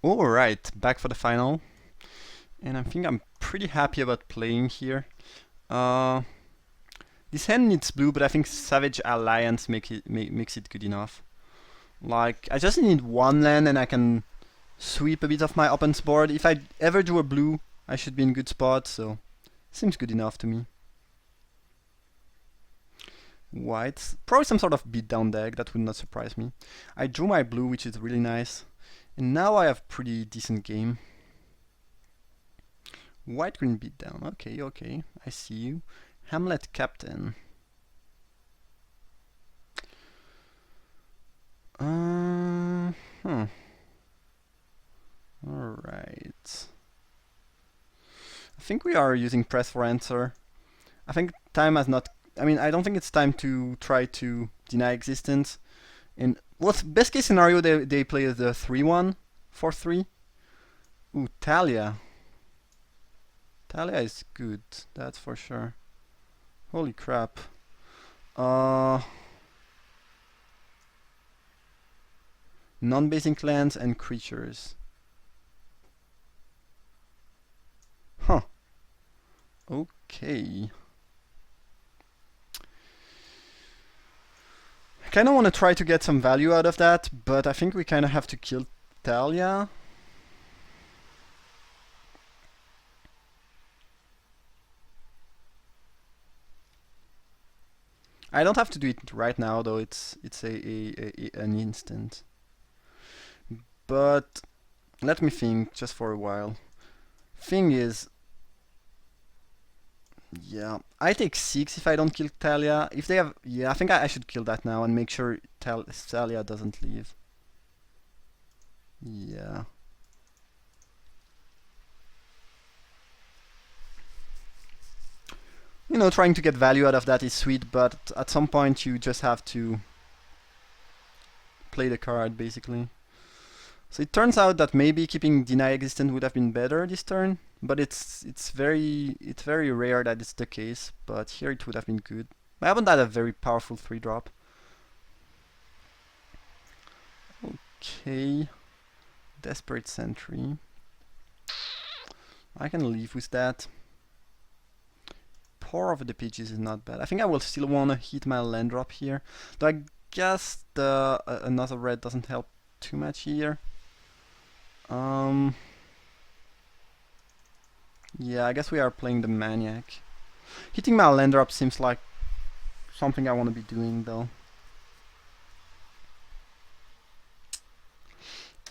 Alright, back for the final. And I think I'm pretty happy about playing here. Uh, this hand needs blue, but I think Savage Alliance makes it good enough. Like, I just need one land and I can sweep a bit of my opponent's board. If I ever do a blue, I should be in good spot, so seems good enough to me. White, probably some sort of beatdown deck, that would not surprise me. I drew my blue, which is really nice. And now I have pretty decent game. White green beatdown, okay, okay, I see you. Hamlet Captain. Alright. I think we are using press for answer. I think time has not... I mean, I don't think it's time to try to deny existence. In what's best case scenario, they play the 3-1, 4-3. Ooh, Talia. Talia is good, that's for sure. Holy crap. Non-basic lands and creatures. Huh. Okay. I kinda wanna try to get some value out of that, but I think we kinda have to kill Talia. I don't have to do it right now, though. It's an instant. But let me think just for a while. Thing is, yeah, I take 6 if I don't kill Talia. If they have, yeah, I think I should kill that now and make sure Talia doesn't leave. Yeah. You know, trying to get value out of that is sweet, but at some point you just have to play the card, basically. So it turns out that maybe keeping Deny Existent would have been better this turn, but it's very rare that it's the case, but here it would have been good. I haven't had a very powerful 3-drop. Okay. Desperate Sentry. I can live with that. Pour over the Pages is not bad. I think I will still want to hit my land drop here. Though I guess the another red doesn't help too much here. Yeah, I guess we are playing the Maniac. Hitting my land drop seems like something I want to be doing, though.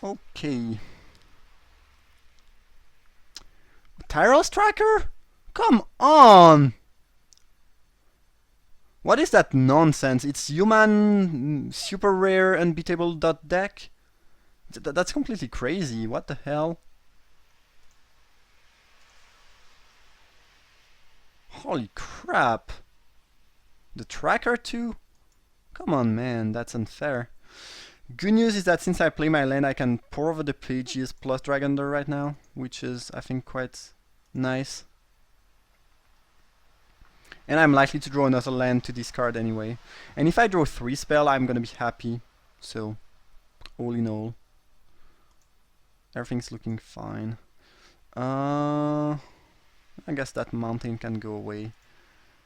Okay. Tyrell's Tracker? Come on! What is that nonsense? It's human super rare unbeatable dot deck? That's completely crazy. What the hell? Holy crap. The tracker too? Come on, man, that's unfair. Good news is that since I play my land, I can pour over the Pages plus Dragonder right now, which is, I think, quite nice. And I'm likely to draw another land to discard anyway. And if I draw 3 spell, I'm gonna be happy. So, all in all, everything's looking fine. I guess that mountain can go away.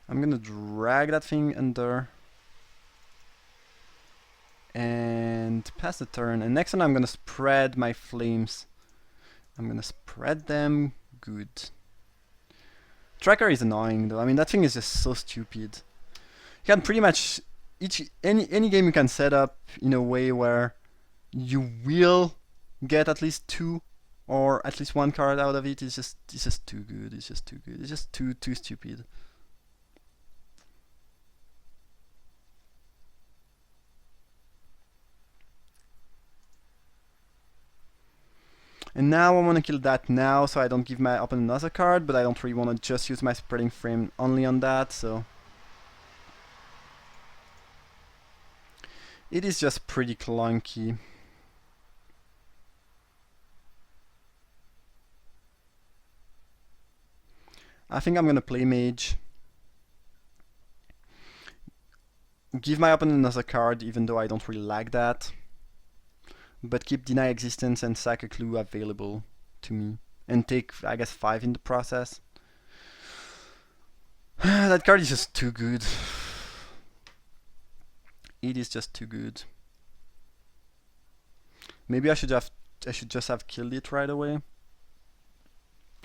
I'm gonna drag that thing under and pass the turn. And next turn I'm gonna spread my flames. I'm gonna spread them good. Tracker is annoying though. I mean, that thing is just so stupid. You can pretty much any game you can set up in a way where you will get at least 2 or at least 1 card out of it. It's just too good. It's just too good. It's just too stupid. And now I want to kill that now, so I don't give my opponent another card, but I don't really want to just use my spreading frame only on that, so... It is just pretty clunky. I think I'm gonna play Mage. Give my opponent another card, even though I don't really like that. but keep deny existence and sack a clue available to me. And take, I guess, 5 in the process. That card is just too good. It is just too good. Maybe I should just have killed it right away.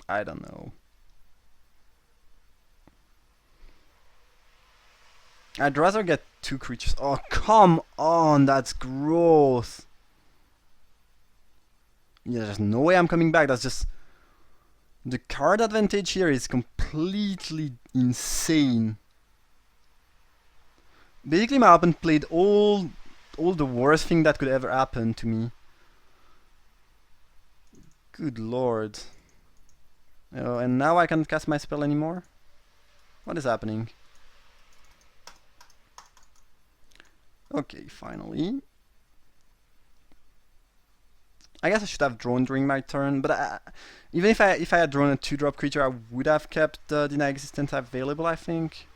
I don't know. I'd rather get 2 creatures. Oh, come on, that's gross. Yeah, there's no way I'm coming back. That's just... The card advantage here is completely insane. Basically, my opponent played all the worst thing that could ever happen to me. Good lord. Oh, and now I can't cast my spell anymore? What is happening? Okay, finally. I guess I should have drawn during my turn, but even if I had drawn a 2-drop creature, I would have kept the deny existence available, I think.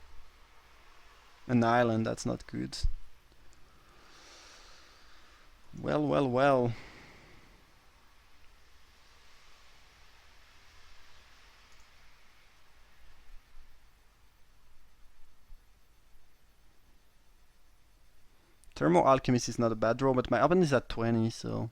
An island, that's not good. Well, well, well. Thermo Alchemist is not a bad draw, but my opponent is at 20, so...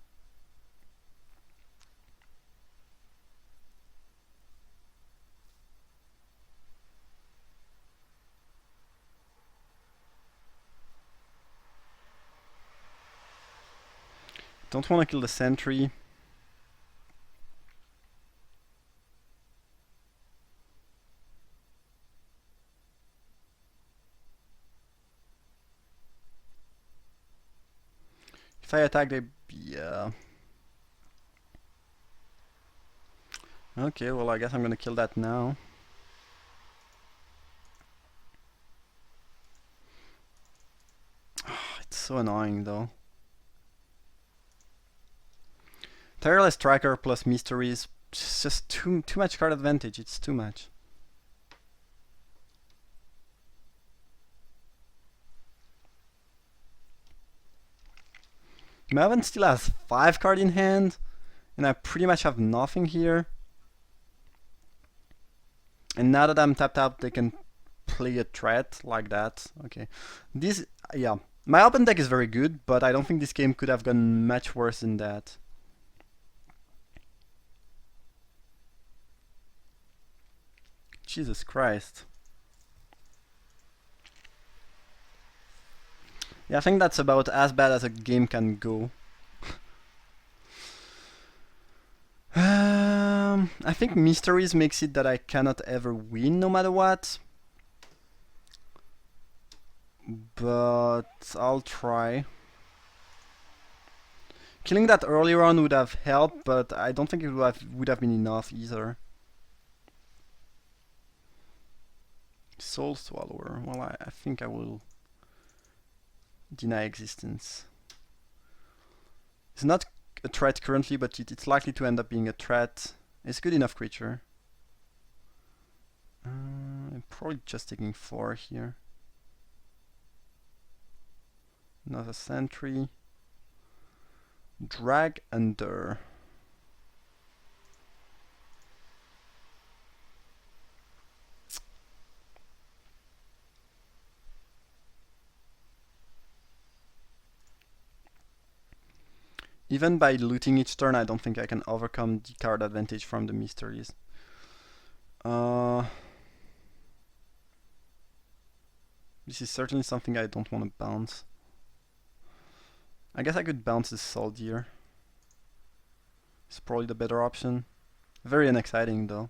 Don't want to kill the sentry. If I attack, they... yeah. Okay, well, I guess I'm gonna kill that now. It's so annoying, though. Tireless Tracker plus Mysteries, it's just too much card advantage, it's too much. My opponent still has 5 cards in hand, and I pretty much have nothing here. And now that I'm tapped out, they can play a threat like that. Okay, this, yeah, my open deck is very good, but I don't think this game could have gone much worse than that. Jesus Christ. Yeah, I think that's about as bad as a game can go. I think Mysteries makes it that I cannot ever win no matter what. But I'll try. Killing that earlier on would have helped, but I don't think it would have been enough either. Soul Swallower. Well, I think I will deny existence. It's not a threat currently, but it's likely to end up being a threat. It's a good enough creature. I'm probably just taking 4 here. Another sentry. Drag under. Even by looting each turn, I don't think I can overcome the card advantage from the Mysteries. This is certainly something I don't want to bounce. I guess I could bounce the Soldier. It's probably the better option. Very unexciting though.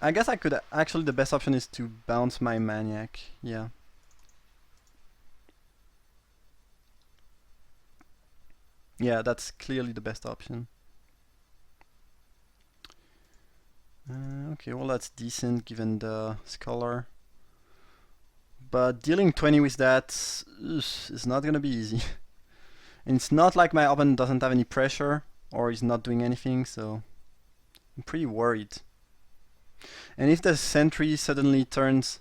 I guess I could actually, the best option is to bounce my Maniac. Yeah. Yeah, that's clearly the best option. Okay, well that's decent given the Scholar. But dealing 20 with that is not gonna be easy. And it's not like my opponent doesn't have any pressure or is not doing anything, so I'm pretty worried. And if the sentry suddenly turns,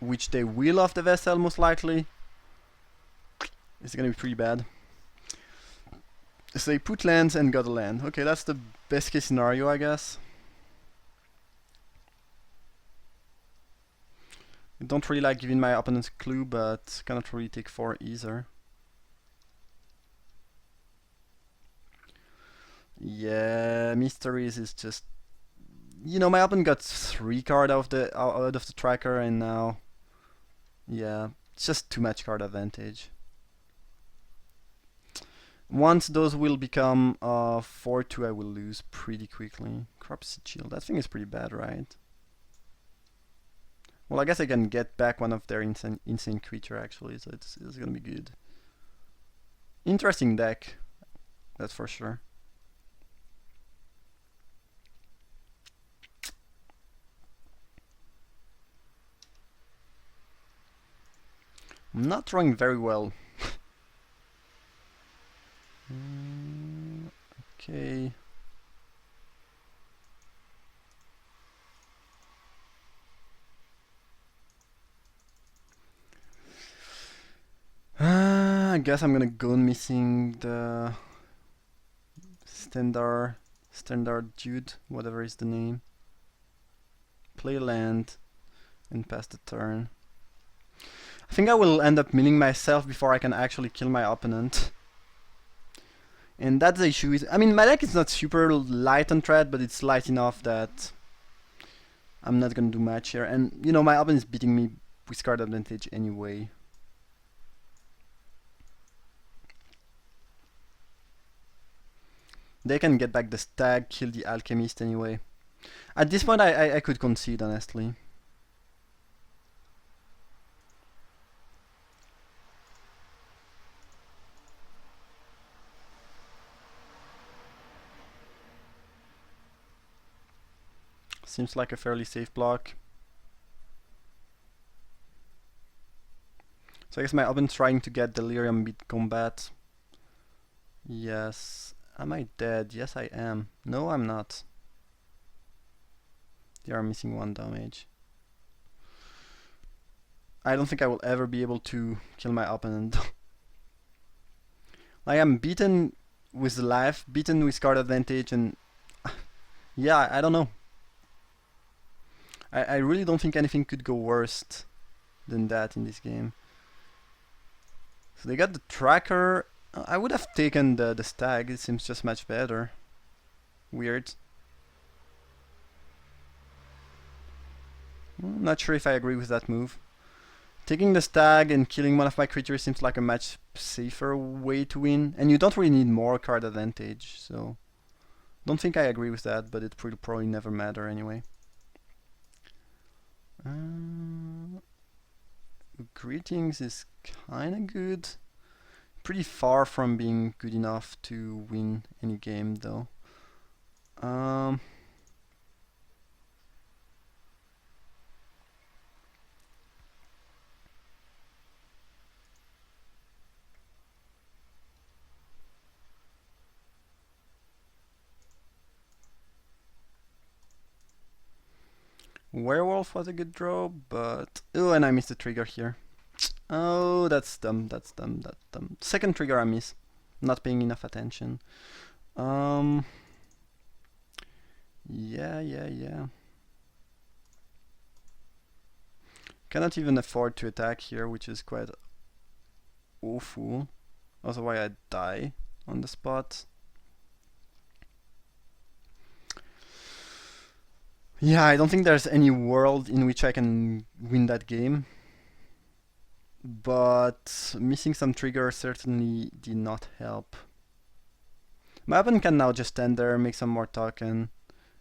which they will off the vessel most likely, It's gonna be pretty bad. So they put lands and got a land. Okay, that's the best case scenario, I guess. I don't really like giving my opponents a clue, but cannot really take 4 either. Yeah, Mysteries is just... You know, my opponent got 3 cards out of the tracker, and now... Yeah, it's just too much card advantage. Once those will become 4-2, I will lose pretty quickly. Corrupted Shield, that thing is pretty bad, right? Well, I guess I can get back one of their insane creature actually, so it's gonna be good. Interesting deck, that's for sure. I'm not drawing very well. Okay. I guess I'm gonna go missing the standard dude, whatever is the name. Play land and pass the turn. I think I will end up milling myself before I can actually kill my opponent. And that's the issue. I mean, my deck is not super light on threat, but it's light enough that I'm not gonna do much here. And you know, my opponent is beating me with card advantage anyway. They can get back the stag, kill the alchemist anyway. At this point, I could concede, honestly. Seems like a fairly safe block. So I guess my opponent's trying to get Delirium mid-combat. Yes. Am I dead? Yes, I am. No, I'm not. They are missing 1 damage. I don't think I will ever be able to kill my opponent. I am beaten with life, beaten with card advantage, and yeah, I don't know. I really don't think anything could go worse than that in this game. So they got the tracker. I would have taken the stag, it seems just much better. Weird. Not sure if I agree with that move. Taking the stag and killing one of my creatures seems like a much safer way to win. And you don't really need more card advantage, so... Don't think I agree with that, but it will probably never matter anyway. Greetings is kinda good. Pretty far from being good enough to win any game though. Werewolf was a good draw, but... Oh, and I missed the trigger here. Oh, that's dumb, that's dumb, that's dumb. Second trigger I miss. Not paying enough attention. Yeah. Cannot even afford to attack here, which is quite awful. Otherwise I die on the spot. Yeah, I don't think there's any world in which I can win that game. But missing some trigger certainly did not help. My opponent can now just stand there, make some more token,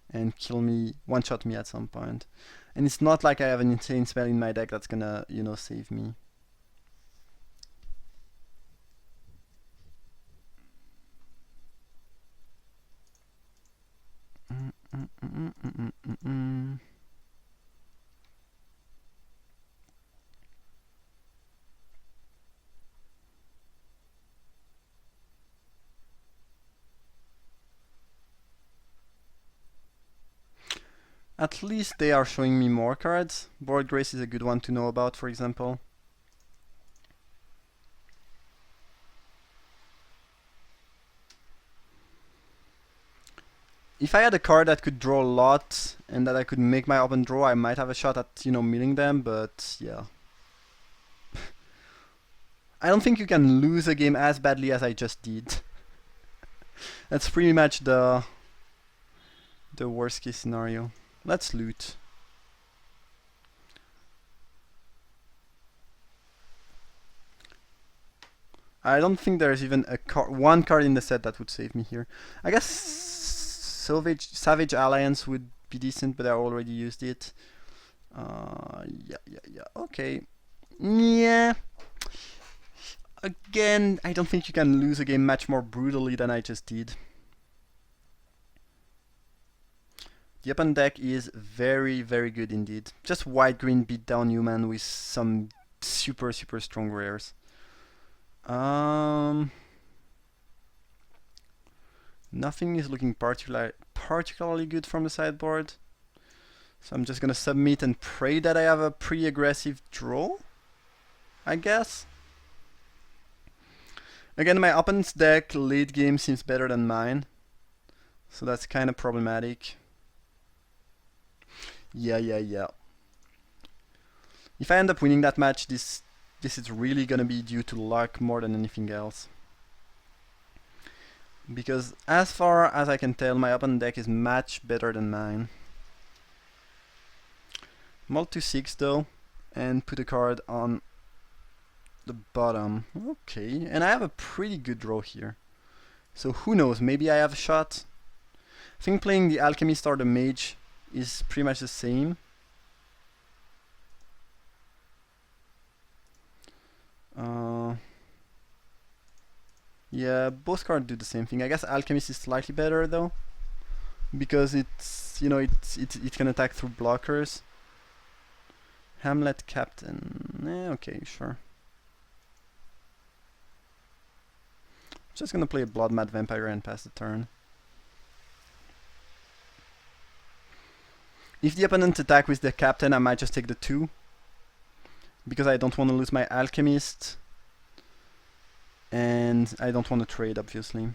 and kill me, one-shot me at some point. And it's not like I have an insane spell in my deck that's gonna, you know, save me. At least they are showing me more cards. Board Grace is a good one to know about, for example. If I had a card that could draw a lot and that I could make my opponent draw, I might have a shot at, you know, milling them, but yeah. I don't think you can lose a game as badly as I just did. That's pretty much the worst case scenario. Let's loot. I don't think there's even one card in the set that would save me here. I guess Savage Alliance would be decent, but I already used it. Yeah. Okay. Yeah. Again, I don't think you can lose a game much more brutally than I just did. The open deck is very, very good indeed. Just white-green beatdown human with some super, super strong rares. Nothing is looking particularly good from the sideboard. So I'm just gonna submit and pray that I have a pretty aggressive draw, I guess. Again, my opponent's deck late game seems better than mine. So that's kind of problematic. Yeah. If I end up winning that match, this is really gonna be due to luck more than anything else. Because as far as I can tell, my opponent deck is much better than mine. Mult to 6 though, and put a card on the bottom. Okay, and I have a pretty good draw here. So who knows, maybe I have a shot. I think playing the Alchemist or the Mage is pretty much the same. Yeah, both cards do the same thing. I guess Alchemist is slightly better though, because it's, you know, it can attack through blockers. Hamlet Captain. Okay, sure. Just gonna play a Blood Mad Vampire and pass the turn. If the opponent attack with the Captain, I might just take the 2. Because I don't want to lose my Alchemist. And I don't want to trade, obviously.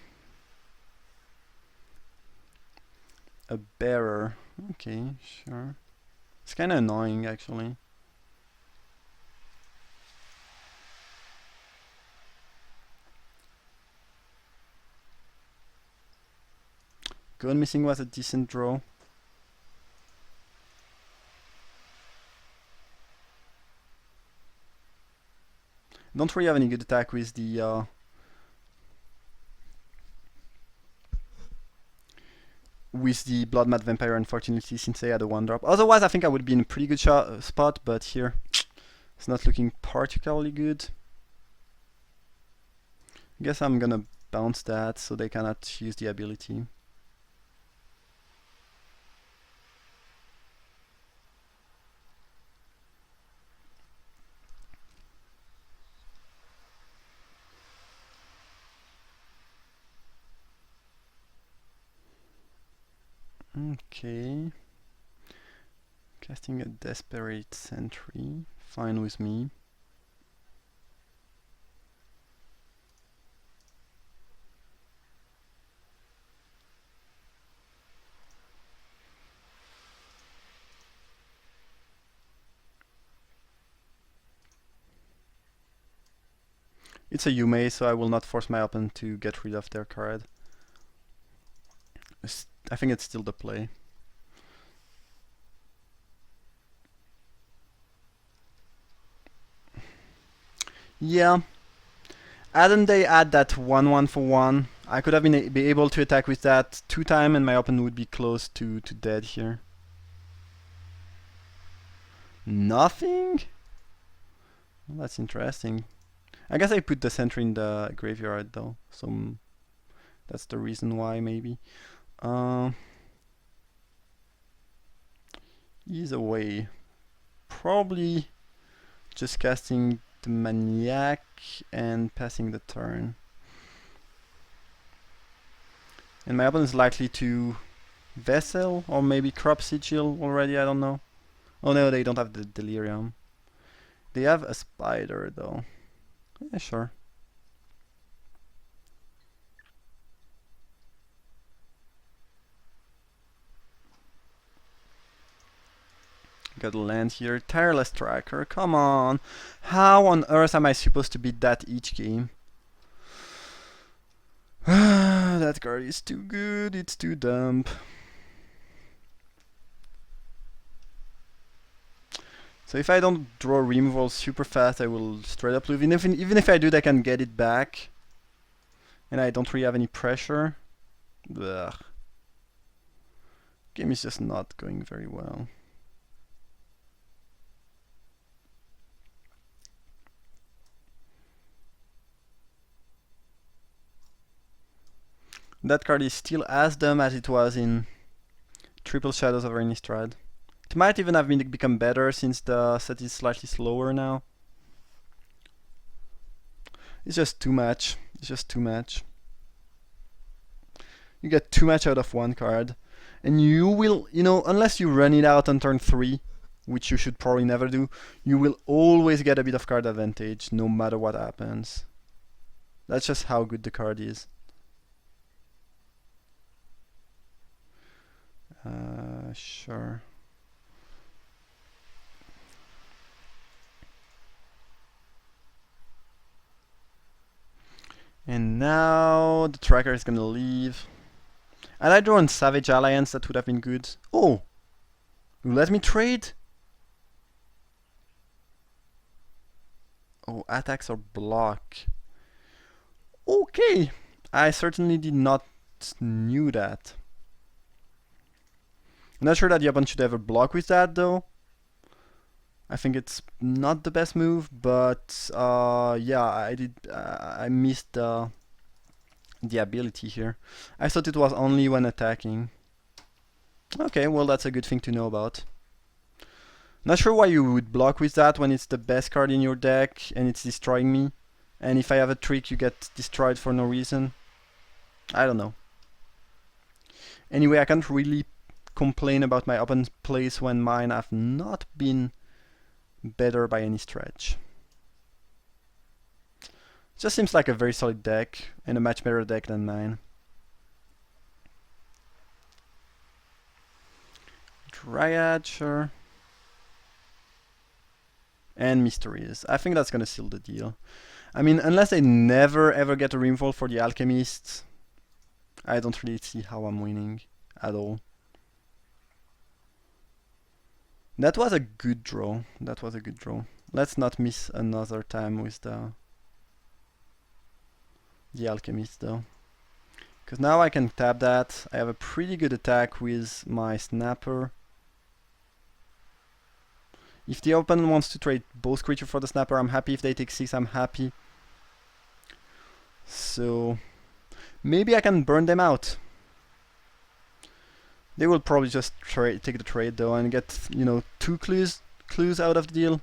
A Bearer. Okay, sure. It's kind of annoying, actually. Gone Missing was a decent draw. Don't really have any good attack with the Blood Mad Vampire, unfortunately, since I had a 1-drop. Otherwise, I think I would be in a pretty good spot, but here it's not looking particularly good. I guess I'm gonna bounce that so they cannot use the ability. Okay. Casting a Desperate Sentry. Fine with me. It's a Yume, so I will not force my opponent to get rid of their card. I think it's still the play. Yeah. Hadn't they add that 1/1 for 1, I could have be able to attack with that 2 times and my opponent would be close to dead here. Nothing? Well, that's interesting. I guess I put the sentry in the graveyard though, so that's the reason why, maybe. Either way, probably just casting the Maniac and passing the turn. And my opponent is likely to Vessel or maybe Crop Sigil already, I don't know. Oh no, they don't have the Delirium. They have a Spider though. Yeah, sure. got a land here. Tireless Tracker, come on. How on earth am I supposed to beat that each game? That card is too good, it's too dumb. So if I don't draw removal super fast, I will straight up lose. Even if I do, I can get it back. And I don't really have any pressure. Ugh. Game is just not going very well. That card is still as dumb as it was in Triple Shadows of Innistrad. It might even have become better since the set is slightly slower now. It's just too much. It's just too much. You get too much out of one card. And you will, unless you run it out on turn 3, which you should probably never do, you will always get a bit of card advantage, no matter what happens. That's just how good the card is. Sure. And now the tracker is gonna leave. Had I drawn Savage Alliance, that would have been good. Oh! You let me trade? Oh, attacks or block. Okay! I certainly did not knew that. I'm not sure that the opponent should ever block with that though. I think it's not the best move, but yeah, I missed the ability here. I thought it was only when attacking. Okay, well that's a good thing to know about. Not sure why you would block with that when it's the best card in your deck and it's destroying me. And if I have a trick, you get destroyed for no reason. I don't know. Anyway, I can't really complain about my opponent's plays when mine have not been better by any stretch. Just seems like a very solid deck and a much better deck than mine. Dryad, sure. And Mysteries. I think that's gonna seal the deal. I mean, unless they never ever get a removal for the Alchemists, I don't really see how I'm winning at all. That was a good draw. That was a good draw. Let's not miss another time with the Alchemist though. Because now I can tap that. I have a pretty good attack with my Snapper. If the opponent wants to trade both creatures for the Snapper, I'm happy. If they take 6, I'm happy. So maybe I can burn them out. They will probably just take the trade though and get, 2 clues out of the deal.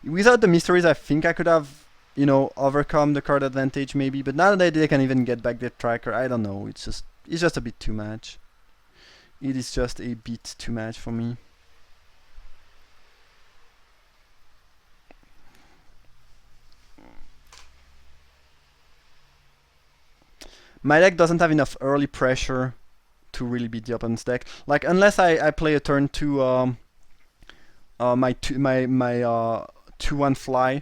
Without the Mysteries, I think I could have, overcome the card advantage maybe. But now that they can even get back their tracker, I don't know. It's just a bit too much. It is just a bit too much for me. My deck doesn't have enough early pressure to really beat the opponent's deck. Like, unless I play a turn 2 my 2/1 fly.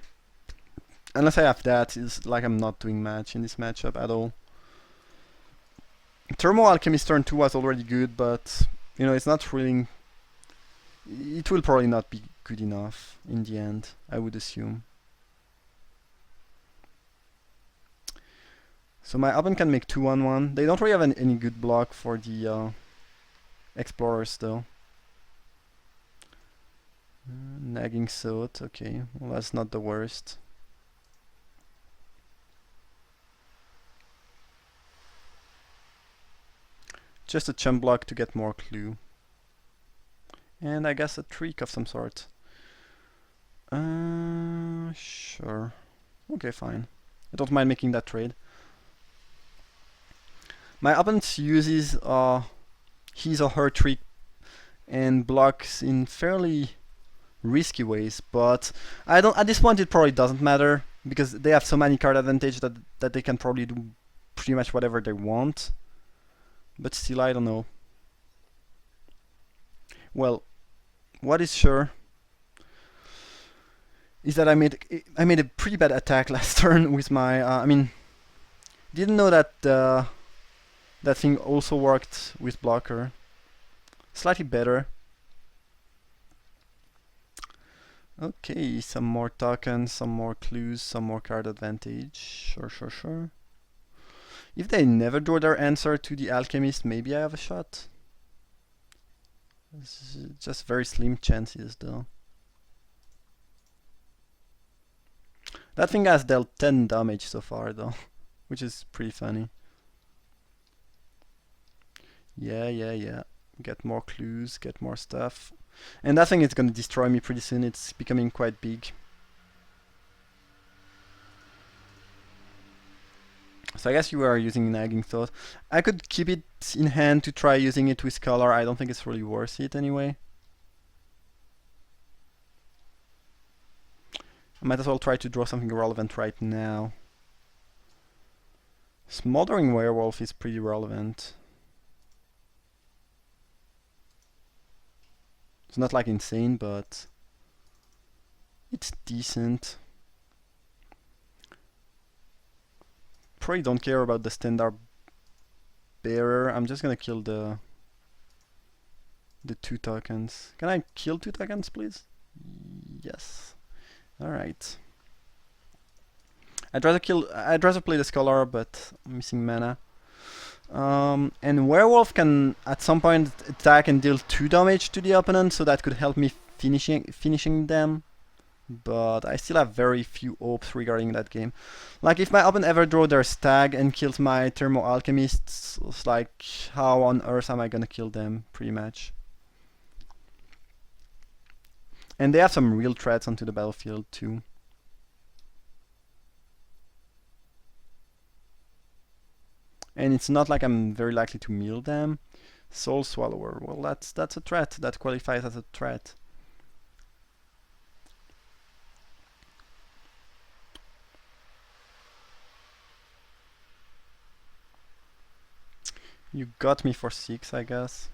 Unless I have that, it's like I'm not doing much in this matchup at all. Thermo Alchemist turn 2 was already good, but it's not really. It will probably not be good enough in the end, I would assume. So my opponent can make 2/1/1. They don't really have any good block for the Explorers though. Nagging Sot, okay, well that's not the worst. Just a chump block to get more clue. And I guess a trick of some sort. Sure. Okay, fine. I don't mind making that trade. My opponent uses his or her trick and blocks in fairly risky ways, but at this point it probably doesn't matter because they have so many card advantage that they can probably do pretty much whatever they want. But still, I don't know. Well, what is sure is that I made a pretty bad attack last turn with my. I mean, didn't know that that thing also worked with blocker. Slightly better. Okay, some more tokens, some more clues, some more card advantage. Sure, sure, sure. If they never draw their answer to the alchemist, maybe I have a shot. This is just very slim chances though. That thing has dealt 10 damage so far though, which is pretty funny. Yeah. Get more clues, get more stuff. And that thing is gonna destroy me pretty soon, it's becoming quite big. So I guess you are using Nagging Thought. I could keep it in hand to try using it with color. I don't think it's really worth it anyway. I might as well try to draw something relevant right now. Smoldering Werewolf is pretty relevant. It's not like insane, but it's decent. Probably don't care about the standard bearer. I'm just gonna kill the 2 tokens. Can I kill 2 tokens, please? Yes. Alright. I'd rather play the Scholar, but I'm missing mana. And Werewolf can at some point attack and deal 2 damage to the opponent, so that could help me finishing them. But I still have very few hopes regarding that game. Like, if my opponent ever draw their stag and kills my Thermo Alchemists, it's like, how on earth am I gonna kill them, pretty much. And they have some real threats onto the battlefield too. And it's not like I'm very likely to mill them. Soul Swallower, well that's a threat, that qualifies as a threat. You got me for 6, I guess.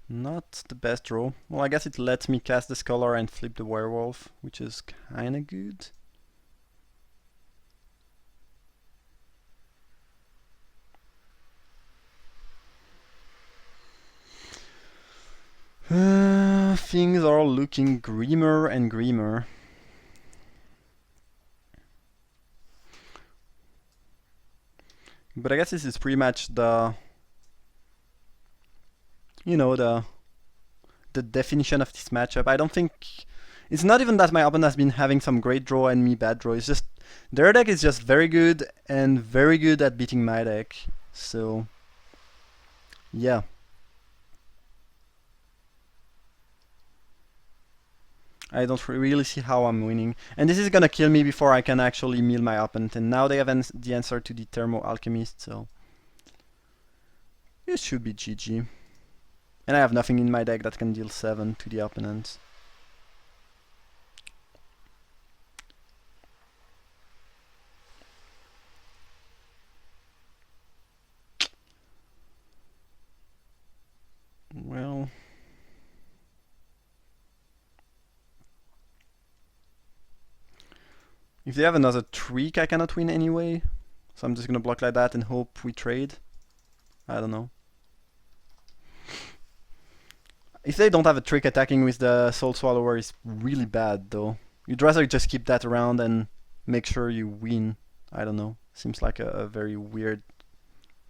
Not the best draw. Well, I guess it lets me cast the Scholar and flip the Werewolf, which is kinda good. Things are looking grimmer and grimmer. But I guess this is pretty much the, you know, the definition of this matchup. I don't think it's not even that my opponent has been having some great draw and me bad draw. It's just their deck is just very good and very good at beating my deck. So yeah. I don't really see how I'm winning. And this is gonna kill me before I can actually mill my opponent. And now they have the answer to the Thermo Alchemist, so this should be GG. And I have nothing in my deck that can deal 7 to the opponent. Well, if they have another Tweak, I cannot win anyway. So I'm just gonna block like that and hope we trade. I don't know. If they don't have a trick, attacking with the Soul Swallower is really bad though. You'd rather just keep that around and make sure you win. I don't know. Seems like a very weird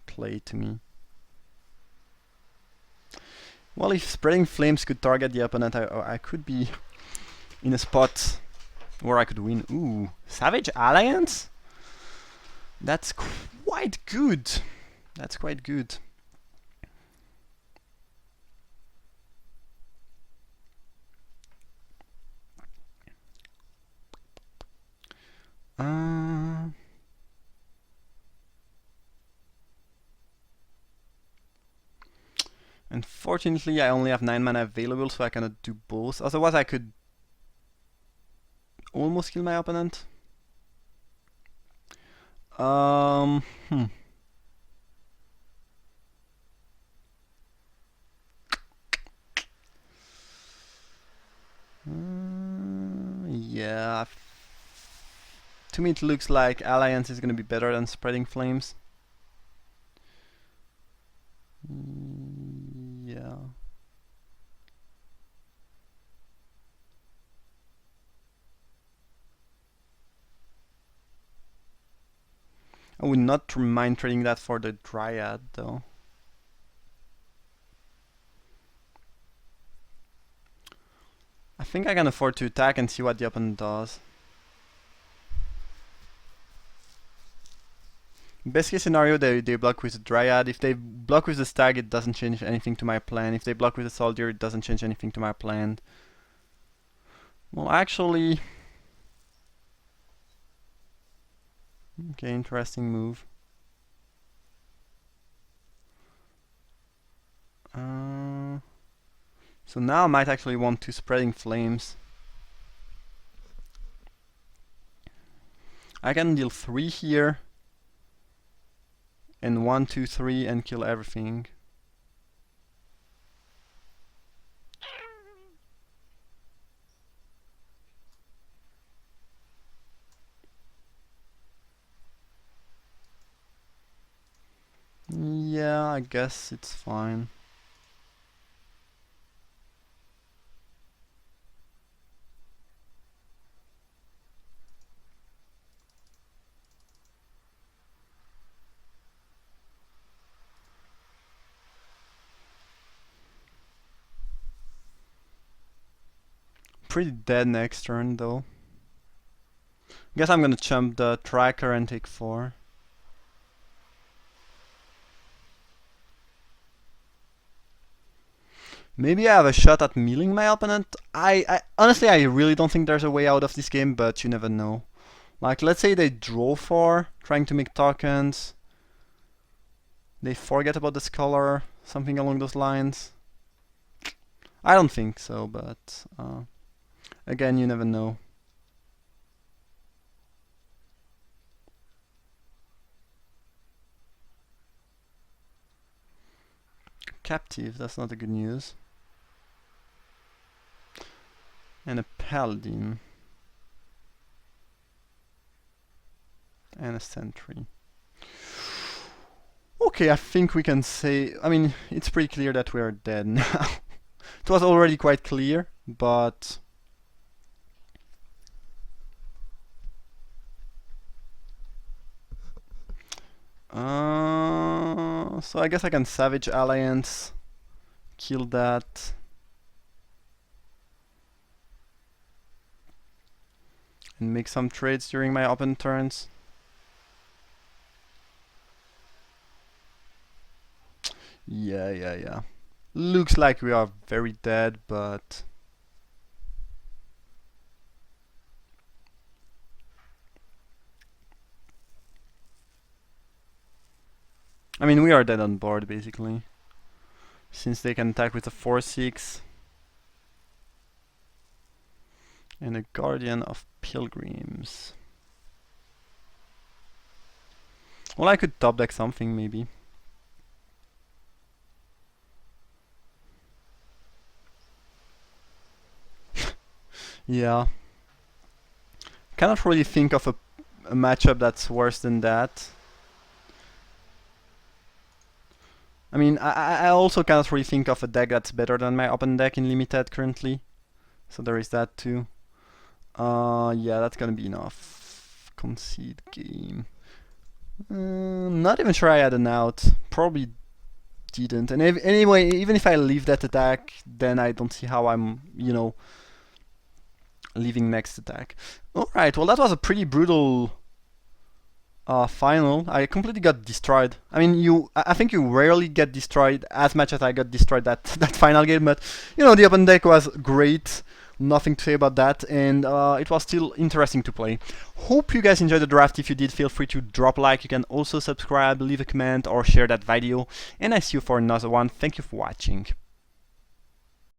play to me. Well, if Spreading Flames could target the opponent, I could be in a spot where I could win. Ooh, Savage Alliance? That's quite good. That's quite good. Unfortunately, I only have 9 mana available, so I cannot do both. Otherwise, I could almost kill my opponent. Yeah. To me it looks like Alliance is gonna be better than Spreading Flames. Yeah. I would not mind trading that for the Dryad though. I think I can afford to attack and see what the opponent does. Best case scenario, they block with the Dryad. If they block with the Stag, it doesn't change anything to my plan. If they block with the Soldier, it doesn't change anything to my plan. Well, actually... Okay, interesting move. So now I might actually want to Spreading Flames. I can deal 3 here. And 1, 2, 3 and kill everything. Yeah, I guess it's fine. Pretty dead next turn though. Guess I'm gonna chump the tracker and take 4. Maybe I have a shot at milling my opponent. I honestly I really don't think there's a way out of this game, but you never know. Like let's say they draw 4, trying to make tokens. They forget about the Scholar, something along those lines. I don't think so, but again, you never know. Captive, that's not the good news. And a Paladin. And a Sentry. Okay, I think we can say... I mean, it's pretty clear that we are dead now. It was already quite clear, but... so I guess I can Savage Alliance, kill that. And make some trades during my open turns. Yeah. Looks like we are very dead, but... I mean, we are dead on board, basically. Since they can attack with a 4/6. And a Guardian of Pilgrims. Well, I could top deck something, maybe. Yeah. Cannot really think of a matchup that's worse than that. I mean, I also cannot really think of a deck that's better than my open deck in Limited currently. So there is that too. Yeah, that's gonna be enough. Concede game. Not even sure I had an out. Probably didn't. And anyway, even if I leave that attack, then I don't see how I'm, you know, leaving next attack. Alright, well that was a pretty brutal final. I completely got destroyed. I mean, I think you rarely get destroyed as much as I got destroyed that final game, but you know, the open deck was great. Nothing to say about that, and it was still interesting to play. Hope you guys enjoyed the draft. If you did, feel free to drop a like. You can also subscribe, leave a comment, or share that video. And I see you for another one. Thank you for watching.